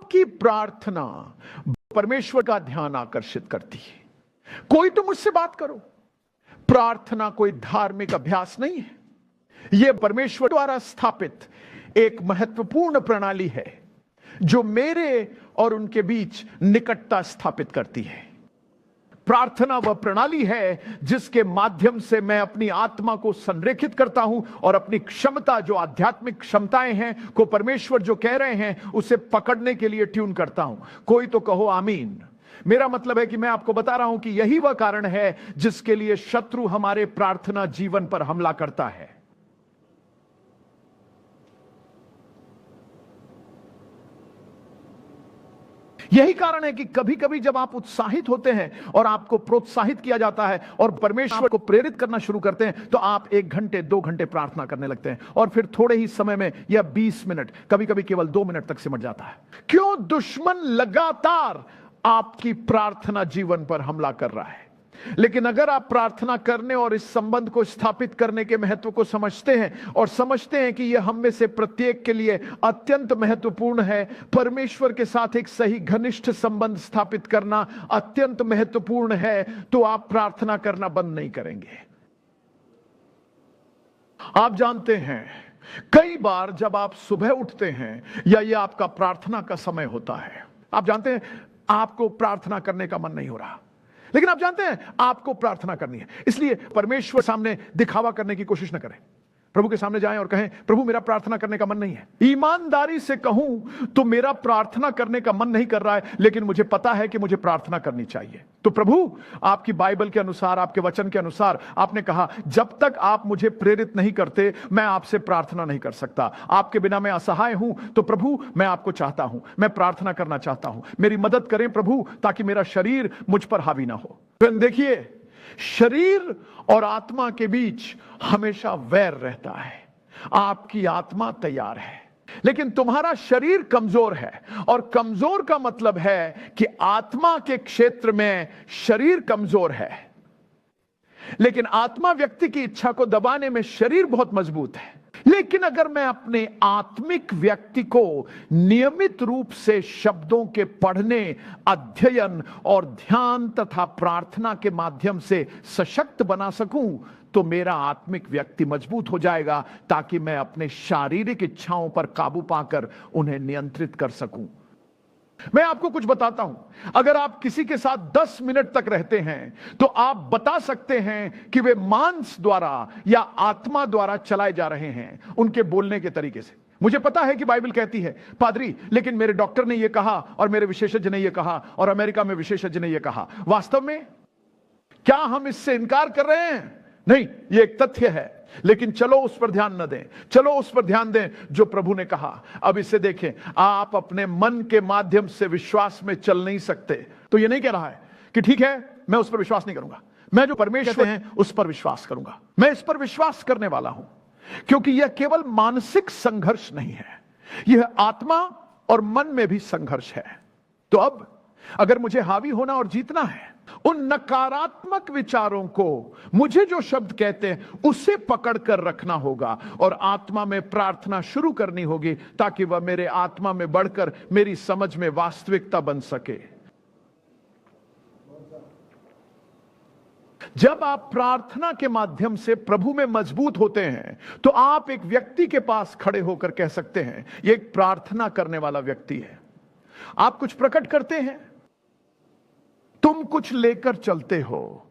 आपकी प्रार्थना परमेश्वर का ध्यान आकर्षित करती है। कोई तो मुझसे बात करो। प्रार्थना कोई धार्मिक अभ्यास नहीं है, यह परमेश्वर द्वारा स्थापित एक महत्वपूर्ण प्रणाली है जो मेरे और उनके बीच निकटता स्थापित करती है। प्रार्थना वह प्रणाली है जिसके माध्यम से मैं अपनी आत्मा को संरेखित करता हूं और अपनी क्षमता, जो आध्यात्मिक क्षमताएं हैं को परमेश्वर जो कह रहे हैं उसे पकड़ने के लिए ट्यून करता हूं। कोई तो कहो आमीन। मेरा मतलब है कि मैं आपको बता रहा हूं कि यही वह कारण है जिसके लिए शत्रु हमारे प्रार्थना जीवन पर हमला करता है। यही कारण है कि कभी कभी जब आप उत्साहित होते हैं और आपको प्रोत्साहित किया जाता है और परमेश्वर को प्रेरित करना शुरू करते हैं तो आप 1 घंटे 2 घंटे प्रार्थना करने लगते हैं और फिर थोड़े ही समय में या 20 मिनट, कभी कभी केवल 2 मिनट तक सिमट जाता है। क्यों? दुश्मन लगातार आपकी प्रार्थना जीवन पर हमला कर रहा है। लेकिन अगर आप प्रार्थना करने और इस संबंध को स्थापित करने के महत्व को समझते हैं और समझते हैं कि यह हम में से प्रत्येक के लिए अत्यंत महत्वपूर्ण है, परमेश्वर के साथ एक सही घनिष्ठ संबंध स्थापित करना अत्यंत महत्वपूर्ण है, तो आप प्रार्थना करना बंद नहीं करेंगे। आप जानते हैं कई बार जब आप सुबह उठते हैं या यह आपका प्रार्थना का समय होता है, आप जानते हैं आपको प्रार्थना करने का मन नहीं हो रहा, लेकिन आप जानते हैं आपको प्रार्थना करनी है। इसलिए परमेश्वर सामने दिखावा करने की कोशिश न करें। प्रभु के सामने जाएं और कहें, प्रभु मेरा प्रार्थना करने का मन नहीं है। ईमानदारी से कहूं तो मेरा प्रार्थना करने का मन नहीं कर रहा है, लेकिन मुझे पता है कि मुझे प्रार्थना करनी चाहिए। तो प्रभु, आपकी बाइबल के अनुसार, आपके वचन के अनुसार आपने कहा जब तक आप मुझे प्रेरित नहीं करते मैं आपसे प्रार्थना नहीं कर सकता। आपके बिना मैं असहाय हूं, तो प्रभु मैं आपको चाहता हूं, मैं प्रार्थना करना चाहता हूं। मेरी मदद करें प्रभु, ताकि मेरा शरीर मुझ पर हावी ना हो। देखिए, शरीर और आत्मा के बीच हमेशा वैर रहता है। आपकी आत्मा तैयार है लेकिन तुम्हारा शरीर कमजोर है, और कमजोर का मतलब है कि आत्मा के क्षेत्र में शरीर कमजोर है, लेकिन आत्मा व्यक्ति की इच्छा को दबाने में शरीर बहुत मजबूत है। लेकिन अगर मैं अपने आत्मिक व्यक्ति को नियमित रूप से शब्दों के पढ़ने, अध्ययन और ध्यान तथा प्रार्थना के माध्यम से सशक्त बना सकूं, तो मेरा आत्मिक व्यक्ति मजबूत हो जाएगा, ताकि मैं अपने शारीरिक इच्छाओं पर काबू पाकर उन्हें नियंत्रित कर सकूं। मैं आपको कुछ बताता हूं। अगर आप किसी के साथ 10 मिनट तक रहते हैं तो आप बता सकते हैं कि वे मांस द्वारा या आत्मा द्वारा चलाए जा रहे हैं उनके बोलने के तरीके से। मुझे पता है कि बाइबल कहती है, पादरी, लेकिन मेरे डॉक्टर ने यह कहा और मेरे विशेषज्ञ ने यह कहा और अमेरिका में विशेषज्ञ ने यह कहा। वास्तव में क्या हम इससे इनकार कर रहे हैं? नहीं, यह एक तथ्य है, लेकिन चलो उस पर ध्यान न दें, चलो उस पर ध्यान दें जो प्रभु ने कहा। अब इसे देखें, आप अपने मन के माध्यम से विश्वास में चल नहीं सकते। तो यह नहीं कह रहा है कि ठीक है मैं उस पर विश्वास नहीं करूंगा, मैं जो परमेश्वर हैं उस पर विश्वास करूंगा। मैं इस पर विश्वास करने वाला हूं, क्योंकि यह केवल मानसिक संघर्ष नहीं है, यह आत्मा और मन में भी संघर्ष है। तो अब अगर मुझे हावी होना और जीतना है, उन नकारात्मक विचारों को, मुझे जो शब्द कहते हैं उसे पकड़ कर रखना होगा और आत्मा में प्रार्थना शुरू करनी होगी, ताकि वह मेरे आत्मा में बढ़कर मेरी समझ में वास्तविकता बन सके। जब आप प्रार्थना के माध्यम से प्रभु में मजबूत होते हैं तो आप एक व्यक्ति के पास खड़े होकर कह सकते हैं, यह एक प्रार्थना करने वाला व्यक्ति है। आप कुछ प्रकट करते हैं, तुम कुछ लेकर चलते हो।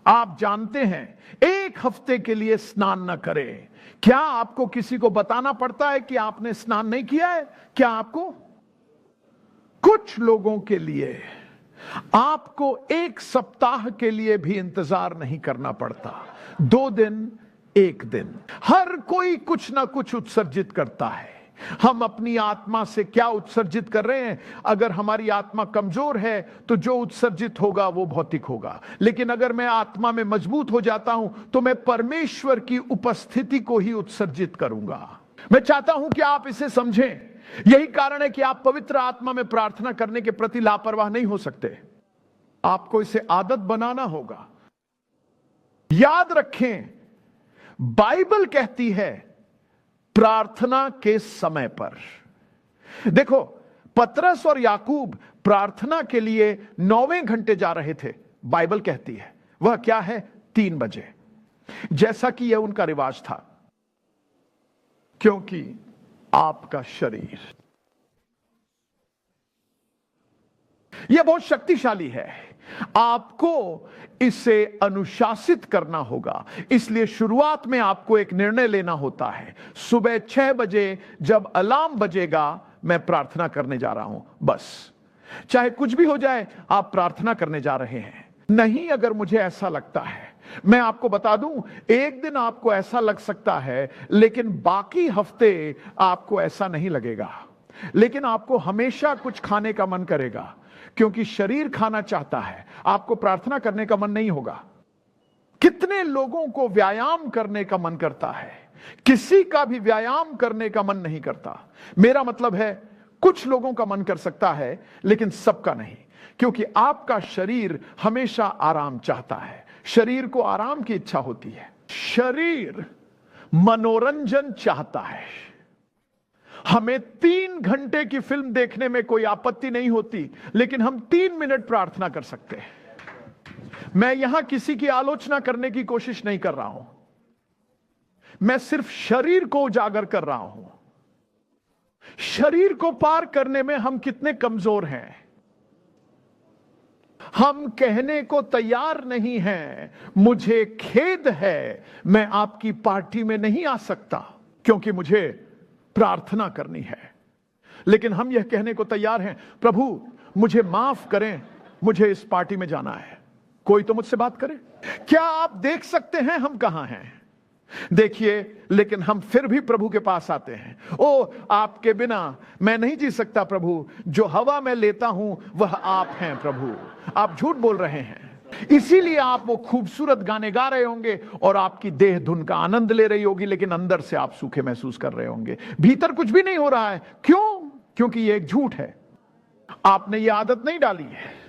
आप जानते हैं 1 हफ्ते के लिए स्नान न करें। क्या आपको किसी को बताना पड़ता है कि आपने स्नान नहीं किया है? क्या आपको? कुछ लोगों के लिए आपको 1 सप्ताह के लिए भी इंतजार नहीं करना पड़ता। 2 दिन, 1 दिन, हर कोई कुछ ना कुछ उत्सर्जित करता है। हम अपनी आत्मा से क्या उत्सर्जित कर रहे हैं? अगर हमारी आत्मा कमजोर है तो जो उत्सर्जित होगा वो भौतिक होगा, लेकिन अगर मैं आत्मा में मजबूत हो जाता हूं तो मैं परमेश्वर की उपस्थिति को ही उत्सर्जित करूंगा। मैं चाहता हूं कि आप इसे समझें। यही कारण है कि आप पवित्र आत्मा में प्रार्थना करने के प्रति लापरवाह नहीं हो सकते। आपको इसे आदत बनाना होगा। याद रखें, बाइबल कहती है प्रार्थना के समय पर देखो, पतरस और याकूब प्रार्थना के लिए 9वें घंटे जा रहे थे। बाइबल कहती है वह क्या है, 3 बजे, जैसा कि यह उनका रिवाज था, क्योंकि आपका शरीर यह बहुत शक्तिशाली है, आपको इसे अनुशासित करना होगा। इसलिए शुरुआत में आपको एक निर्णय लेना होता है। सुबह 6 बजे जब अलार्म बजेगा, मैं प्रार्थना करने जा रहा हूं, बस चाहे कुछ भी हो जाए, आप प्रार्थना करने जा रहे हैं। नहीं, अगर मुझे ऐसा लगता है, मैं आपको बता दूं, एक दिन आपको ऐसा लग सकता है, लेकिन बाकी हफ्ते आपको ऐसा नहीं लगेगा। लेकिन आपको हमेशा कुछ खाने का मन करेगा, क्योंकि शरीर खाना चाहता है, आपको प्रार्थना करने का मन नहीं होगा। कितने लोगों को व्यायाम करने का मन करता है, किसी का भी व्यायाम करने का मन नहीं करता। मेरा मतलब है, कुछ लोगों का मन कर सकता है, लेकिन सबका नहीं, क्योंकि आपका शरीर हमेशा आराम चाहता है। शरीर को आराम की इच्छा होती है, शरीर मनोरंजन चाहता है। हमें 3 घंटे की फिल्म देखने में कोई आपत्ति नहीं होती, लेकिन हम 3 मिनट प्रार्थना कर सकते हैं। मैं यहां किसी की आलोचना करने की कोशिश नहीं कर रहा हूं, मैं सिर्फ शरीर को उजागर कर रहा हूं। शरीर को पार करने में हम कितने कमजोर हैं। हम कहने को तैयार नहीं हैं, मुझे खेद है, मैं आपकी पार्टी में नहीं आ सकता क्योंकि मुझे प्रार्थना करनी है। लेकिन हम यह कहने को तैयार हैं, प्रभु मुझे माफ करें, मुझे इस पार्टी में जाना है, कोई तो मुझसे बात करे। क्या आप देख सकते हैं हम कहां हैं? देखिए, लेकिन हम फिर भी प्रभु के पास आते हैं। ओ, आपके बिना मैं नहीं जी सकता प्रभु, जो हवा मैं लेता हूं वह आप हैं प्रभु। आप झूठ बोल रहे हैं, इसीलिए आप वो खूबसूरत गाने गा रहे होंगे और आपकी देह धुन का आनंद ले रही होगी, लेकिन अंदर से आप सूखे महसूस कर रहे होंगे, भीतर कुछ भी नहीं हो रहा है। क्यों? क्योंकि ये एक झूठ है। आपने ये आदत नहीं डाली है,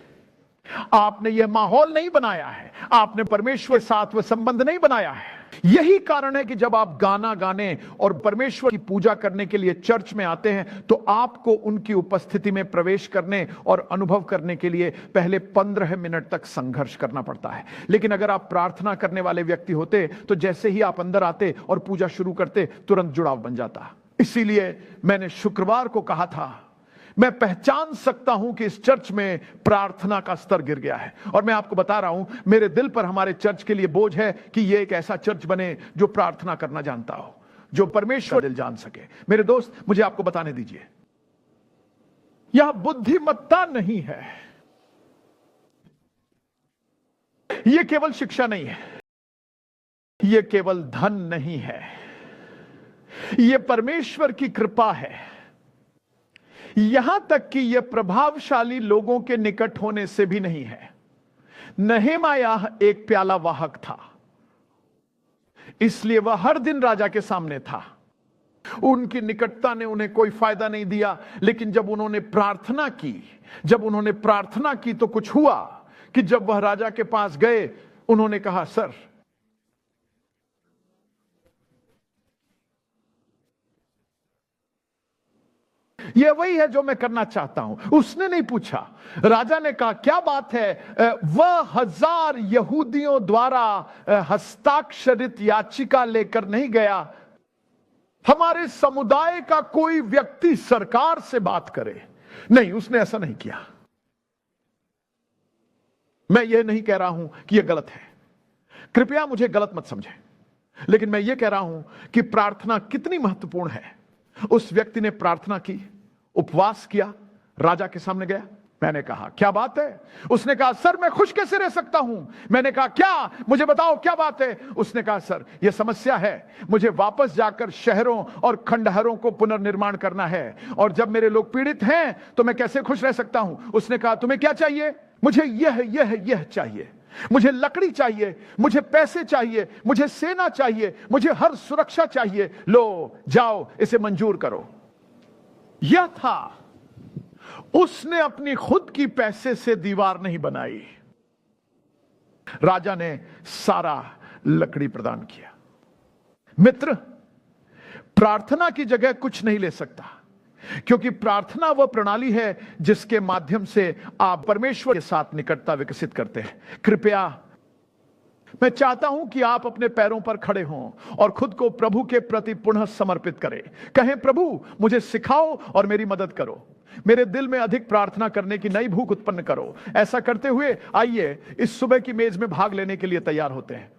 आपने यह माहौल नहीं बनाया है, आपने परमेश्वर के साथ वह संबंध नहीं बनाया है। यही कारण है कि जब आप गाना गाने और परमेश्वर की पूजा करने के लिए चर्च में आते हैं, तो आपको उनकी उपस्थिति में प्रवेश करने और अनुभव करने के लिए पहले 15 मिनट तक संघर्ष करना पड़ता है। लेकिन अगर आप प्रार्थना करने वाले व्यक्ति होते, तो जैसे ही आप अंदर आते और पूजा शुरू करते, तुरंत जुड़ाव बन जाता। इसीलिए मैंने शुक्रवार को कहा था, मैं पहचान सकता हूं कि इस चर्च में प्रार्थना का स्तर गिर गया है। और मैं आपको बता रहा हूं, मेरे दिल पर हमारे चर्च के लिए बोझ है कि यह एक ऐसा चर्च बने जो प्रार्थना करना जानता हो, जो परमेश्वर दिल जान सके। मेरे दोस्त, मुझे आपको बताने दीजिए, यह बुद्धिमत्ता नहीं है, यह केवल शिक्षा नहीं है, यह केवल धन नहीं है, यह परमेश्वर की कृपा है। यहां तक कि यह प्रभावशाली लोगों के निकट होने से भी नहीं है। नहेमायाह एक प्याला वाहक था, इसलिए वह हर दिन राजा के सामने था। उनकी निकटता ने उन्हें कोई फायदा नहीं दिया, लेकिन जब उन्होंने प्रार्थना की तो कुछ हुआ कि जब वह राजा के पास गए, उन्होंने कहा, सर, यह वही है जो मैं करना चाहता हूं। उसने नहीं पूछा। राजा ने कहा, क्या बात है? वह 1000 यहूदियों द्वारा हस्ताक्षरित याचिका लेकर नहीं गया। हमारे समुदाय का कोई व्यक्ति सरकार से बात करे। नहीं, उसने ऐसा नहीं किया। मैं यह नहीं कह रहा हूं कि यह गलत है, कृपया मुझे गलत मत समझें, लेकिन मैं यह कह रहा हूं कि प्रार्थना कितनी महत्वपूर्ण है। उस व्यक्ति ने प्रार्थना की, उपवास किया, राजा के सामने गया। मैंने कहा, क्या बात है? उसने कहा, सर, मैं खुश कैसे रह सकता हूं? मैंने कहा, क्या? मुझे बताओ क्या बात है? उसने कहा, सर, यह समस्या है, मुझे वापस जाकर शहरों और खंडहरों को पुनर्निर्माण करना है, और जब मेरे लोग पीड़ित हैं तो मैं कैसे खुश रह सकता हूं? उसने कहा, तुम्हें क्या चाहिए? मुझे यह चाहिए, मुझे लकड़ी चाहिए, मुझे पैसे चाहिए, मुझे सेना चाहिए, मुझे हर सुरक्षा चाहिए। लो, जाओ, इसे मंजूर करो। यह था। उसने अपनी खुद की पैसे से दीवार नहीं बनाई, राजा ने सारा लकड़ी प्रदान किया। मित्र, प्रार्थना की जगह कुछ नहीं ले सकता, क्योंकि प्रार्थना वह प्रणाली है जिसके माध्यम से आप परमेश्वर के साथ निकटता विकसित करते हैं। कृपया मैं चाहता हूं कि आप अपने पैरों पर खड़े हों और खुद को प्रभु के प्रति पुनः समर्पित करें। कहें, प्रभु मुझे सिखाओ और मेरी मदद करो, मेरे दिल में अधिक प्रार्थना करने की नई भूख उत्पन्न करो। ऐसा करते हुए आइए इस सुबह की मेज में भाग लेने के लिए तैयार होते हैं।